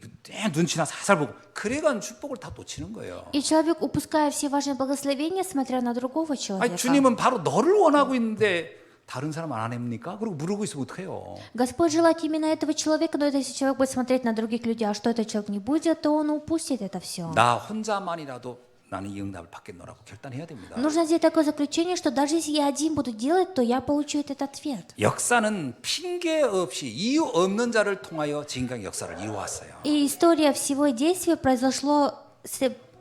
눈치나 살살 보고 그래간 축복을 다 놓치는 거예요. И человек, упуская все важные благословения, смотря на другого человека. 아니 주님은 바로 너를 원하고 있는데 다른 사람 안 합니까? 그리고 물고 있으면 어떡해요? Господь желает именно этого человека, но если человек будет смотреть на других людей, а что этот человек не будет, то он упустит это все. 나 혼자만이라도 나는 이 응답을 받겠노라고 결단해야 됩니다. Нужно сделать такое заключение, что даже если я один буду делать, то я получу этот ответ. 역사는 핑계 없이 이유 없는 자를 통하여 지금까지 역사를 이루었어요. И история всего действия произошло,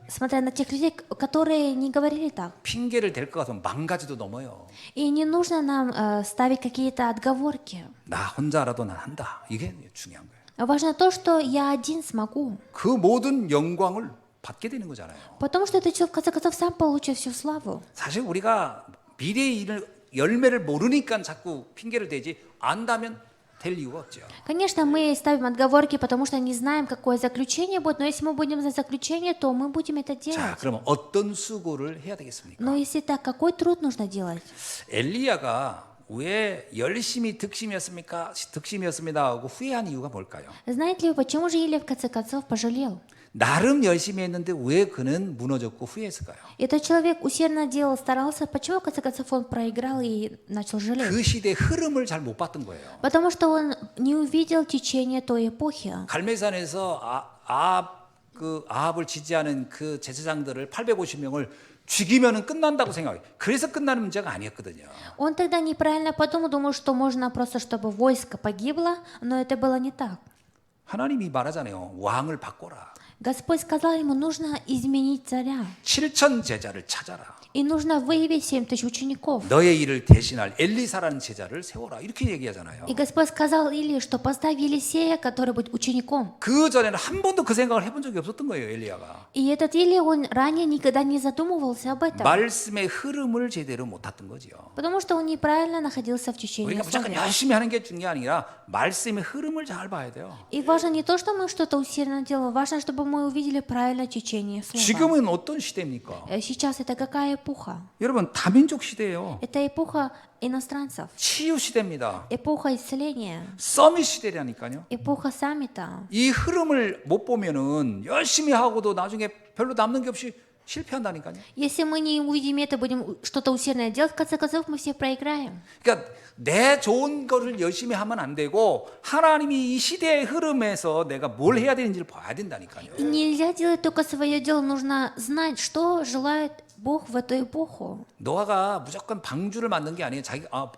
смотря на тех людей, которые не говорили так. 핑계를 댈 것 같으면 만 가지도 넘어요. И не нужно нам ставить какие-то отговорки. 나 혼자라도 난 한다. 이게 중요한 거예요. Важно то, что я один смогу. 그 모든 영광을 받게 되는 거잖아요. Потому что этот человек, в конце концов, сам получит всю славу. 사실 우리가 미래의 일을 열매를 모르니까 자꾸 핑계를 대지 안다면 될 이유가 없죠. Конечно, мы ставим отговорки, потому что не знаем, какое заключение будет, но если мы будем знать заключение, то мы будем это 자, делать. 그러면 어떤 수고를 해야 되겠습니까? Но если так, какой труд нужно делать? 엘리야가 왜 열심히 득심이었습니다 하고 후회한 이유가 뭘까요? Знаете ли вы, почему же Илия в конце концов пожалел? 나름 열심히 했는데 왜 그는 무너졌고 후회했을까요? Этот человек усердно делал, старался, почему в конце концов он проиграл и начал жалеть? 그 시대의 흐름을 잘 못 봤던 거예요. Потому что он не увидел течение той эпохи. 갈멜산에서 아합을 지지하는 그 제사장들을 850명을 죽이면은 끝난다고 생각해요. 그래서 끝나는 문제가 아니었거든요. Он тогда неправильно подумал, думал, что можно просто, чтобы войско погибло, но это было не так. 하나님이 말하잖아요. 왕을 바꿔라. Господь сказал ему, нужно изменить царя. 7천 제자를 찾아라. И нужно выявить 7000 учеников. 너의 일을 대신할 엘리사라는 제자를 세워라. 이렇게 얘기하잖아요. И Господь сказал Илии, что поставь Елисея, который будет учеником. 그 전에는 한 번도 그 생각을 해본 적이 없었던 거예요, 엘리야가. И этот Илия, он ранее никогда не задумывался об этом. 말씀의 흐름을 제대로 못 탔던 거지요. Потому что он неправильно находился в течение 우리가 무조건 слова. 열심히 하는 게 중요한 게 아니라 말씀의 흐름을 잘 봐야 돼요. И важно не то, что мы что-то усердно делаем, важно, чтобы мы увидели правильное течение слова. 지금은 어떤 시대입니까? Сейчас это какая эпоха? 여러분 다민족 시대예요. Это эпоха иностранцев, 치유 시대입니다. эпоха исцеления, 서밋 시대라니까요. эпоха саммита. 이 흐름을 못 보면은 열심히 하고도 나중에 별로 남는 게 없이 실패한다니까요. Если мы не увидим это, будем что-то усердно делать, в конце концов мы все проиграем. 그러니까 내 좋은 거를 열심히 하면 안 되고 하나님이 이 시대의 흐름에서 내가 뭘 해야 되는지를 봐야 된다니까요. И нельзя делать только свое дело, нужно знать, что желает Бог в эту эпоху. 노아가 무조건 방주를 만든 게 아니에요.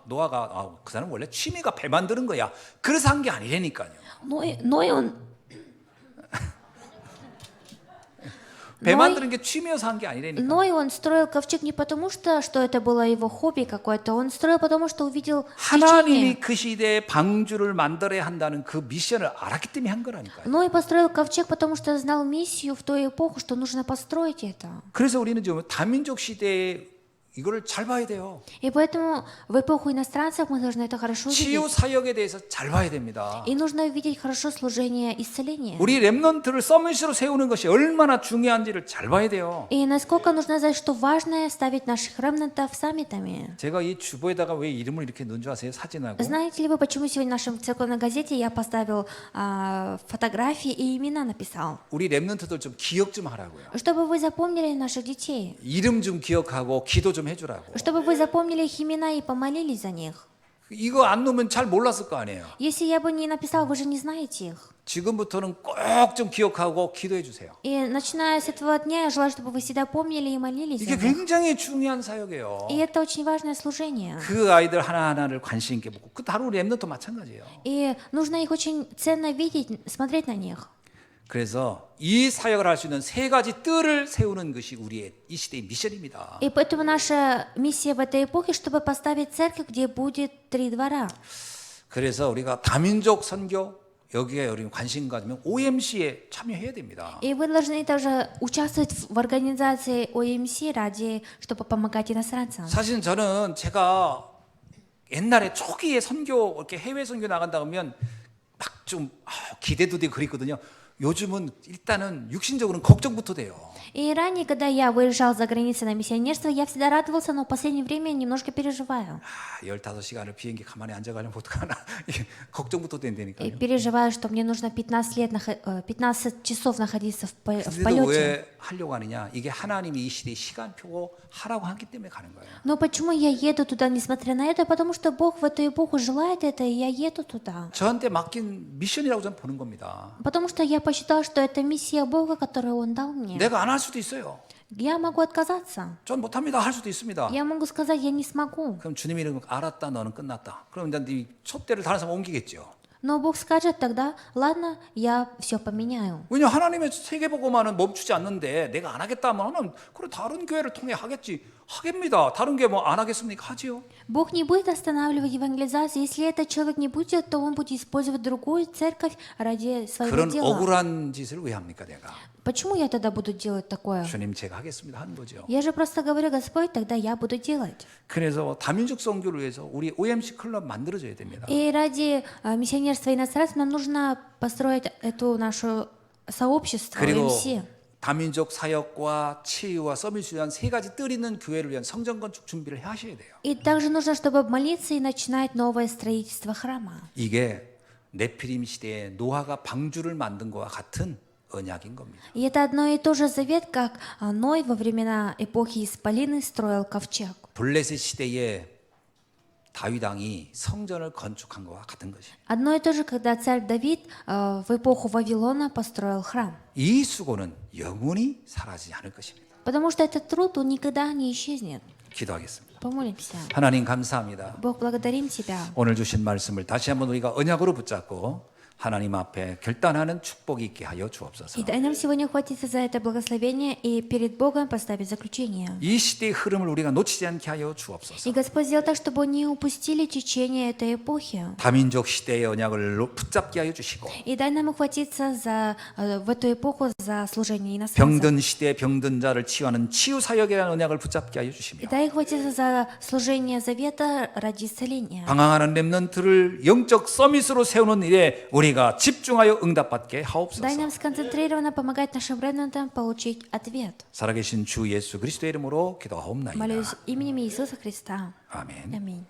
노아가 그 사람 원래 취미가 배 만드는 거야. 그래서 한 게 아니라니까요. Ной он 배 만드는 게 취미여서 한 게 아니라니까. Ной он строил ковчег не потому, что это было его хобби какое-то, он строил потому, что увидел 하나님이 течение. 그 시대에 방주를 만들어야 한다는 그 미션을 알았기 때문에 한 거라니까요. Ной построил ковчег, потому что знал миссию в ту эпоху, что нужно построить это. 그래서 우리는 지금 다민족 시대에 이거를 잘 봐야 돼요. И поэтому в эпоху иностранцев мы должны это хорошо 치유 увидеть. 사역에 대해서 잘 봐야 됩니다. И нужно увидеть хорошо служение исцеления. 우리 렘넌트를 서밋으로 세우는 것이 얼마나 중요한지를 잘 봐야 돼요. И насколько нужно знать, что важно ставить наших ремнантов саммитами. 제가 이 주보에다가 왜 이름을 이렇게 넣은 줄 아세요? 사진하고. Знаете ли вы, почему сегодня в нашем церковной газете я поставил фотографии и имена написал? 우리 렘넌트들 좀 기억 좀 하라고요. Чтобы вы запомнили наших детей. 이름 좀 기억하고 기도 좀 해주라고. Чтобы вы запомнили их имена и помолились за них. 이거 안 넣으면 잘 몰랐을 거 아니에요. Если я бы не написал, вы же не знаете их. 지금부터는 꼭 좀 기억하고 기도해 주세요. И начиная с этого дня, я желаю, чтобы вы всегда помнили и молились за 이게 них. 굉장히 중요한 사역이에요. И это очень важное служение. 그 아이들 하나하나를 관심 있게 보고 그 다른 우리 렘넌트 마찬가지예요. И нужно их очень ценно видеть, смотреть на них. 그래서 이 사역을 할 수 있는 세 가지 뜰을 세우는 것이 우리의 이 시대의 미션입니다. И поэтому наша миссия в этой эпохе, чтобы поставить церковь, где будет 3 двора. 그래서 우리가 다민족 선교 여기에 여러분 관심 가지면 OMC에 참여해야 됩니다. И вы должны тоже участвовать в организации ОМС ради, чтобы помогать иностранцам. 사실은 저는 제가 옛날에 초기에 선교 이렇게 해외 선교 나간다 그러면 막 좀 기대도 되고 그랬거든요. 요즘은 일단은 육신적으로는 걱정부터 돼요. И ранее, когда я выезжал за границей на миссионерство, я всегда радовался, но в последнее время немножко переживаю. 15시간을 비행기 가만히 앉아가려면 어떡하나 걱정부터 И 된다니까요. переживаю, что мне нужно 15 часов находиться в 그래도 полете. 왜 하려고 하느냐? 이게 하나님이 이 시대의 시간표고 하라고 하기 때문에 가는 거예요. Но почему я еду туда, несмотря на это? Потому что Бог в эту эпоху желает это, и я еду туда. 저한테 맡긴 미션이라고 저는 보는 겁니다. Потому что я посчитал, что это миссия Бога, которую Он дал мне. 내가 안 할 수도 있어요. Я могу отказаться. 전 못합니다. 할 수도 있습니다. Я могу сказать, я не смогу. 그럼 주님이 이러면 알았다, 너는 끝났다. 그럼 이제 네 촛대를 다른 사람 옮기겠죠. Но Бог скажет тогда, ладно, я все поменяю. 왜냐 하나님의 세계복음화는 멈추지 않는데 내가 안 하겠다 하면 그래 다른 교회를 통해 하겠지. 하겠습니다. 다른 교회 뭐 안 하겠습니까? 하지요. Бог не будет останавливать евангелизацию. Если этот человек не будет делать, то он будет использовать другую церковь ради своего 그런 дела. 억울한 짓을 왜 합니까, 내가? Почему я тогда буду делать такое? 주님 제가 하겠습니다 하는 거죠. Я же просто говорю, Господь, тогда я буду делать. 그래서 다민족 선교를 위해서 우리 OMC 클럽 만들어줘야 됩니다. И ради миссионерства иностранцев нам нужно построить эту нашу сообщество 그리고 ОМС. 다민족 사역과 치유와 서밋을 위한 세 가지 뜰 있는 교회를 위한 성전 건축 준비를 하셔야 돼요. И также нужно, чтобы молиться и начинать новое строительство храма. 이게 네피림 시대에 노아가 방주를 만든 것과 같은 언약인 겁니다. И это одно и то же завет, как Ной во времена эпохи Исполины строил ковчег. 블레셋 시대에 다윗 왕이 성전을 건축한 것과 같은 것입니다. Одно и то же, когда царь Давид в эпоху Вавилона построил храм. 이 수고는 영원히 사라지지 않을 것입니다. Потому что этот труд, он никогда не исчезнет. 기도하겠습니다. Помолимся. 하나님 감사합니다. Бог, благодарим Тебя. 오늘 주신 말씀을 다시 한번 우리가 언약으로 붙잡고 하나님 앞에 결단하는 축복이 있게 하여 주옵소서. И дай нам сегодня хватиться за это благословение и перед Богом поставить заключение. 이 시대의 흐름을 우리가 놓치지 않게 하여 주옵소서. И Господь сделал так, чтобы не упустили течение этой эпохи. 다민족 시대의 언약을 붙잡게 하여 주시고 И дай нам ухватиться в эту эпоху за служение иностранцев. 병든 시대의 병든 자를 치유하는 치유 사역이라는 언약을 붙잡게 하여 И 주시며 дай ухватиться за служение завета ради исцеления. 방황하는 렘넌트를 영적 서밋으로 세우는 일에 우리가 집중하여 응답받게 Дай 하옵소서. нам сконцентрированно помогать нашим ремнантам получить ответ. 살아계신 주 예수 그리스도의 이름으로 기도하옵나이다. Молюсь именем Иисуса Христа. 아멘. Аминь.